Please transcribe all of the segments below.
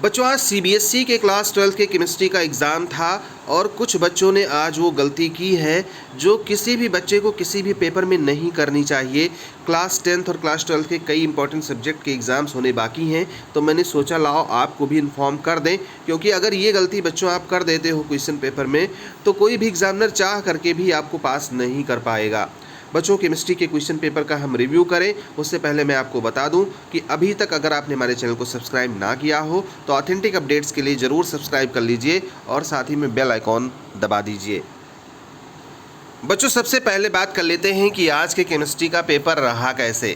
बच्चों आज सीबीएसई के क्लास 12 के केमिस्ट्री का एग्ज़ाम था और कुछ बच्चों ने आज वो गलती की है जो किसी भी बच्चे को किसी भी पेपर में नहीं करनी चाहिए। क्लास 10th और क्लास 12 के कई इंपॉर्टेंट सब्जेक्ट के एग्ज़ाम्स होने बाकी हैं, तो मैंने सोचा लाओ आपको भी इन्फॉर्म कर दें, क्योंकि अगर ये गलती बच्चों आप कर देते हो क्वेश्चन पेपर में तो कोई भी एग्ज़ामिनर चाह करके भी आपको पास नहीं कर पाएगा। बच्चों केमिस्ट्री के क्वेश्चन पेपर का हम रिव्यू करें उससे पहले मैं आपको बता दूं कि अभी तक अगर आपने हमारे चैनल को सब्सक्राइब ना किया हो तो ऑथेंटिक अपडेट्स के लिए ज़रूर सब्सक्राइब कर लीजिए और साथ ही में बेल आइकॉन दबा दीजिए। बच्चों सबसे पहले बात कर लेते हैं कि आज के केमिस्ट्री का पेपर रहा कैसे।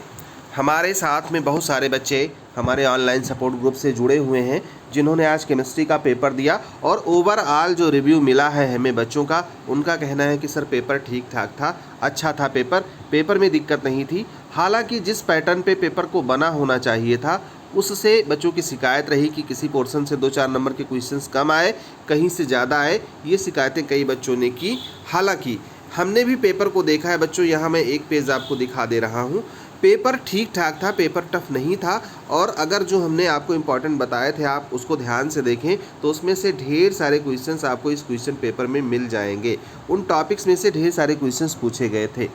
हमारे साथ में बहुत सारे बच्चे हमारे ऑनलाइन सपोर्ट ग्रुप से जुड़े हुए हैं जिन्होंने आज केमिस्ट्री का पेपर दिया और ओवरऑल जो रिव्यू मिला है हमें बच्चों का, उनका कहना है कि सर पेपर ठीक ठाक था, अच्छा था पेपर में दिक्कत नहीं थी। हालांकि जिस पैटर्न पे पेपर को बना होना चाहिए था उससे बच्चों की शिकायत रही कि किसी पोर्शन से 2-4 नंबर के क्वेश्चंस कम आए, कहीं से ज़्यादा आए। ये शिकायतें कई बच्चों ने की। हालांकि हमने भी पेपर को देखा है बच्चों, यहाँ मैं एक पेज आपको दिखा दे रहा हूँ। पेपर ठीक ठाक था, पेपर टफ नहीं था और अगर जो हमने आपको इम्पॉर्टेंट बताए थे आप उसको ध्यान से देखें तो उसमें से ढेर सारे क्वेश्चंस आपको इस क्वेश्चन पेपर में मिल जाएंगे। उन टॉपिक्स में से ढेर सारे क्वेश्चंस पूछे गए थे।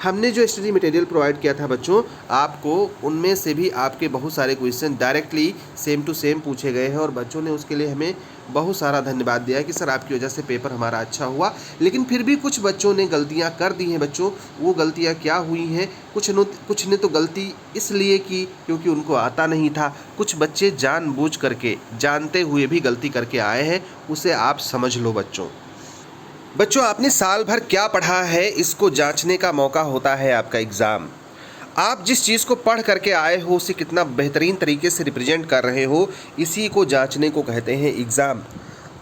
हमने जो स्टडी मटेरियल प्रोवाइड किया था बच्चों आपको, उनमें से भी आपके बहुत सारे question directly same to same पूछे गए हैं और बच्चों ने उसके लिए हमें बहुत सारा धन्यवाद दिया कि सर आपकी वजह से पेपर हमारा अच्छा हुआ। लेकिन फिर भी कुछ बच्चों ने गलतियां कर दी हैं बच्चों। वो गलतियां क्या हुई हैं, कुछ ने तो गलती इसलिए की क्योंकि उनको आता नहीं था। कुछ बच्चे जानबूझ करके जानते हुए भी गलती करके आए हैं, उसे आप समझ लो बच्चों आपने साल भर क्या पढ़ा है इसको जांचने का मौका होता है आपका एग्ज़ाम। आप जिस चीज़ को पढ़ करके आए हो उसे कितना बेहतरीन तरीके से रिप्रेजेंट कर रहे हो, इसी को जांचने को कहते हैं एग्ज़ाम।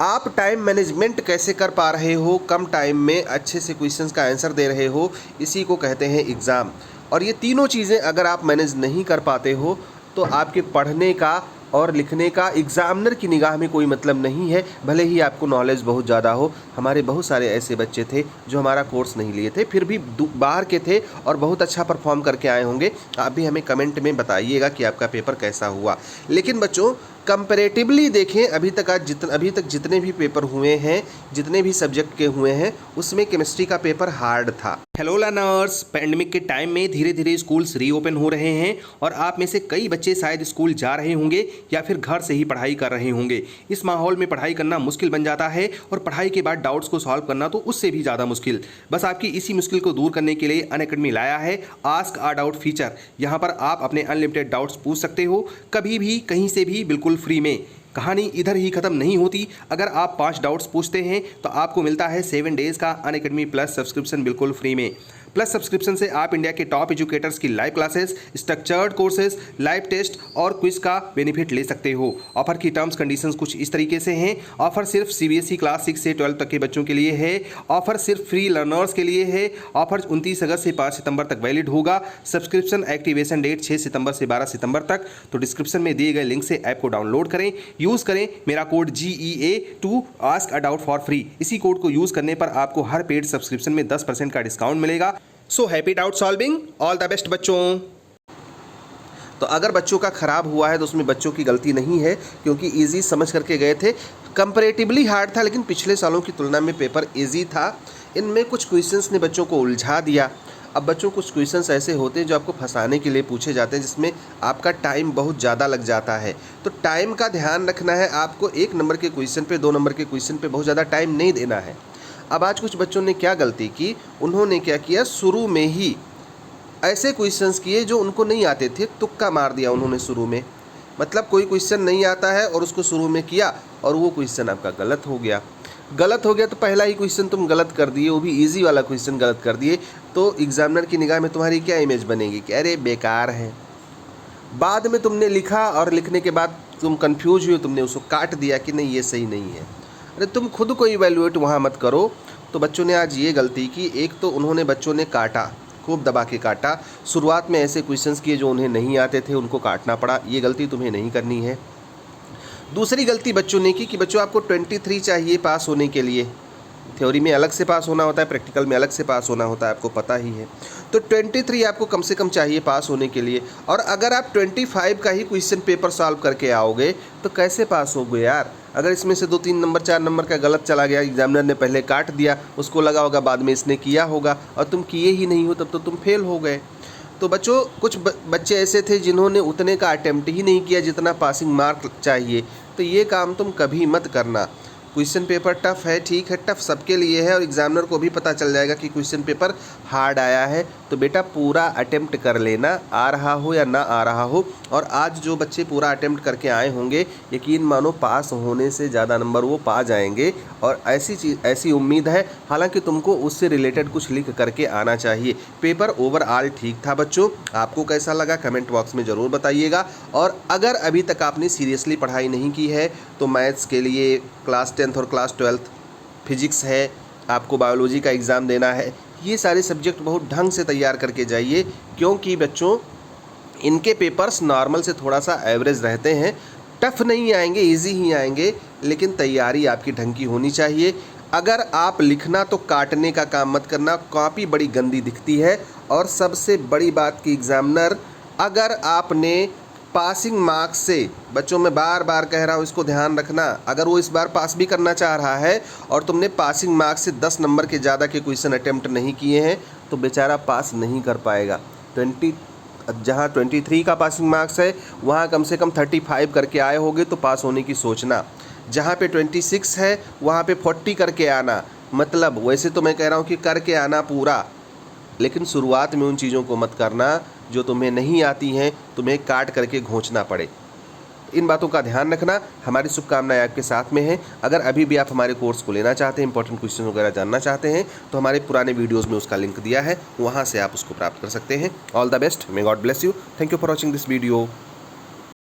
आप टाइम मैनेजमेंट कैसे कर पा रहे हो, कम टाइम में अच्छे से क्वेश्चंस का आंसर दे रहे हो, इसी को कहते हैं एग्ज़ाम। और ये तीनों चीज़ें अगर आप मैनेज नहीं कर पाते हो तो आपके पढ़ने का और लिखने का एग्ज़ामिनर की निगाह में कोई मतलब नहीं है, भले ही आपको नॉलेज बहुत ज़्यादा हो। हमारे बहुत सारे ऐसे बच्चे थे जो हमारा कोर्स नहीं लिए थे, फिर भी बाहर के थे और बहुत अच्छा परफॉर्म करके आए होंगे। आप भी हमें कमेंट में बताइएगा कि आपका पेपर कैसा हुआ। लेकिन बच्चों कंपैरेटिवली देखें, अभी तक जितने भी पेपर हुए हैं, जितने भी सब्जेक्ट के हुए हैं, उसमें केमिस्ट्री का पेपर हार्ड था। हेलो लर्नर्स, पैंडेमिक के टाइम में धीरे धीरे स्कूल्स रीओपन हो रहे हैं और आप में से कई बच्चे शायद स्कूल जा रहे होंगे या फिर घर से ही पढ़ाई कर रहे होंगे। इस माहौल में पढ़ाई करना मुश्किल बन जाता है और पढ़ाई के बाद डाउट्स को सॉल्व करना तो उससे भी ज़्यादा मुश्किल। बस आपकी इसी मुश्किल को दूर करने के लिए अनअकैडमी लाया है आस्क अ डाउट फीचर। यहाँ पर आप अपने अनलिमिटेड डाउट्स पूछ सकते हो, कभी भी कहीं से भी, बिल्कुल फ्री में। कहानी इधर ही खत्म नहीं होती। अगर आप 5 डाउट्स पूछते हैं तो आपको मिलता है 7 डेज़ का अनअकैडमी प्लस सब्सक्रिप्शन बिल्कुल फ्री में। प्लस सब्सक्रिप्शन से आप इंडिया के टॉप एजुकेटर्स की live classes, structured courses, live test और क्विज का बेनिफिट ले सकते हो। ऑफर की टर्म्स कंडीशंस कुछ इस तरीके से हैं। ऑफर सिर्फ सीबीएसई क्लास 6 से 12 तक के बच्चों के लिए है। ऑफर सिर्फ फ्री लर्नर्स के लिए है। ऑफर 29 अगस्त से 5 सितंबर तक वैलिड होगा। सब्सक्रिप्शन एक्टिवेशन डेट 6 सितंबर से 12 सितंबर तक। तो डिस्क्रिप्शन में दिए गए लिंक से ऐप को डाउनलोड करें, यूज़ करें मेरा code GEA2 ask a doubt for free. इसी कोड को यूज़ करने पर आपको हर पेड सब्सक्रिप्शन में 10% का डिस्काउंट मिलेगा। So happy doubt solving, all the best बच्चों। तो अगर बच्चों का खराब हुआ है तो उसमें बच्चों की गलती नहीं है, क्योंकि इजी समझ करके गए थे। कंपैरेटिवली हार्ड था लेकिन पिछले सालों की तुलना में पेपर इजी था। इनमें कुछ क्वेश्चंस ने बच्चों को उलझा दिया। अब बच्चों कुछ क्वेश्चंस ऐसे होते हैं जो आपको फंसाने के लिए पूछे जाते हैं, जिसमें आपका टाइम बहुत ज़्यादा लग जाता है। तो टाइम का ध्यान रखना है आपको। 1 नंबर के क्वेश्चन पे, 2 नंबर के क्वेश्चन पे बहुत ज़्यादा टाइम नहीं देना है। अब आज कुछ बच्चों ने क्या गलती की, उन्होंने क्या किया, शुरू में ही ऐसे क्वेश्चंस किए जो उनको नहीं आते थे, तुक्का मार दिया उन्होंने शुरू में। मतलब कोई क्वेश्चन नहीं आता है और उसको शुरू में किया और वो क्वेश्चन आपका गलत हो गया तो पहला ही क्वेश्चन तुम गलत कर दिए, वो भी इजी वाला क्वेश्चन गलत कर दिए। तो एग्जामिनर की निगाह में तुम्हारी क्या इमेज बनेगी कि अरे बेकार है। बाद में तुमने लिखा और लिखने के बाद तुम कंफ्यूज हुए, तुमने उसको काट दिया कि नहीं ये सही नहीं है। अरे तुम खुद को इवैल्यूएट वहाँ मत करो। तो बच्चों ने आज ये गलती की। एक तो उन्होंने बच्चों ने काटा, खूब दबा के काटा। शुरुआत में ऐसे क्वेश्चंस किए जो उन्हें नहीं आते थे, उनको काटना पड़ा। ये गलती तुम्हें नहीं करनी है। दूसरी गलती बच्चों ने की कि बच्चों आपको 23 चाहिए पास होने के लिए, थ्योरी में अलग से पास होना होता है, प्रैक्टिकल में अलग से पास होना होता है, आपको पता ही है। तो 23 आपको कम से कम चाहिए पास होने के लिए। और अगर आप 25 का ही क्वेश्चन पेपर सॉल्व करके आओगे तो कैसे पास होगे यार? अगर इसमें से 2-3 नंबर 4 नंबर का गलत चला गया, एग्जामिनर ने पहले काट दिया, उसको लगा होगा बाद में इसने किया होगा और तुम किए ही नहीं हो, तब तो तुम फेल हो गए। तो बच्चों कुछ बच्चे ऐसे थे जिन्होंने उतने का अटेम्प्ट ही नहीं किया जितना पासिंग मार्क चाहिए। तो ये काम तुम कभी मत करना। क्वेश्चन पेपर टफ़ है, ठीक है, टफ़ सबके लिए है और एग्जामिनर को भी पता चल जाएगा कि क्वेश्चन पेपर हार्ड आया है। तो बेटा पूरा अटेम्प्ट कर लेना, आ रहा हो या ना आ रहा हो। और आज जो बच्चे पूरा अटेम्प्ट करके आए होंगे, यकीन मानो पास होने से ज़्यादा नंबर वो पा जाएंगे। और ऐसी उम्मीद है, हालांकि तुमको उससे रिलेटेड कुछ लिख करके आना चाहिए। पेपर ओवरऑल ठीक था बच्चों, आपको कैसा लगा कमेंट बॉक्स में ज़रूर बताइएगा। और अगर अभी तक आपने सीरियसली पढ़ाई नहीं की है तो मैथ्स के लिए क्लास 10th और क्लास 12th, फिजिक्स है, आपको बायोलॉजी का एग्ज़ाम देना है, ये सारे सब्जेक्ट बहुत ढंग से तैयार करके जाइए। क्योंकि बच्चों इनके पेपर्स नॉर्मल से थोड़ा सा एवरेज रहते हैं, टफ़ नहीं आएंगे, इजी ही आएंगे, लेकिन तैयारी आपकी ढंग की होनी चाहिए। अगर आप लिखना तो काटने का काम मत करना, कॉपी बड़ी गंदी दिखती है। और सबसे बड़ी बात कि एग्ज़ामिनर, अगर आपने पासिंग मार्क्स से, बच्चों मैं बार बार कह रहा हूँ इसको ध्यान रखना, अगर वो इस बार पास भी करना चाह रहा है और तुमने पासिंग मार्क्स से 10 नंबर के ज़्यादा के क्वेश्चन अटेम्प्ट नहीं किए हैं तो बेचारा पास नहीं कर पाएगा। 23 का पासिंग मार्क्स है वहाँ कम से कम 35 करके आए होगे तो पास होने की सोचना। जहाँ पे 26 है वहाँ पे 40 करके आना। मतलब वैसे तो मैं कह रहा हूँ कि करके आना पूरा, लेकिन शुरुआत में उन चीज़ों को मत करना जो तुम्हें नहीं आती हैं, तुम्हें काट करके घोंचना पड़े। इन बातों का ध्यान रखना। हमारी शुभकामनाएं आपके साथ में हैं। अगर अभी भी आप हमारे कोर्स को लेना चाहते हैं, इंपॉर्टेंट क्वेश्चन वगैरह जानना चाहते हैं, तो हमारे पुराने वीडियोज़ में उसका लिंक दिया है, वहाँ से आप उसको प्राप्त कर सकते हैं। All the best, may God bless you. Thank you for watching this video.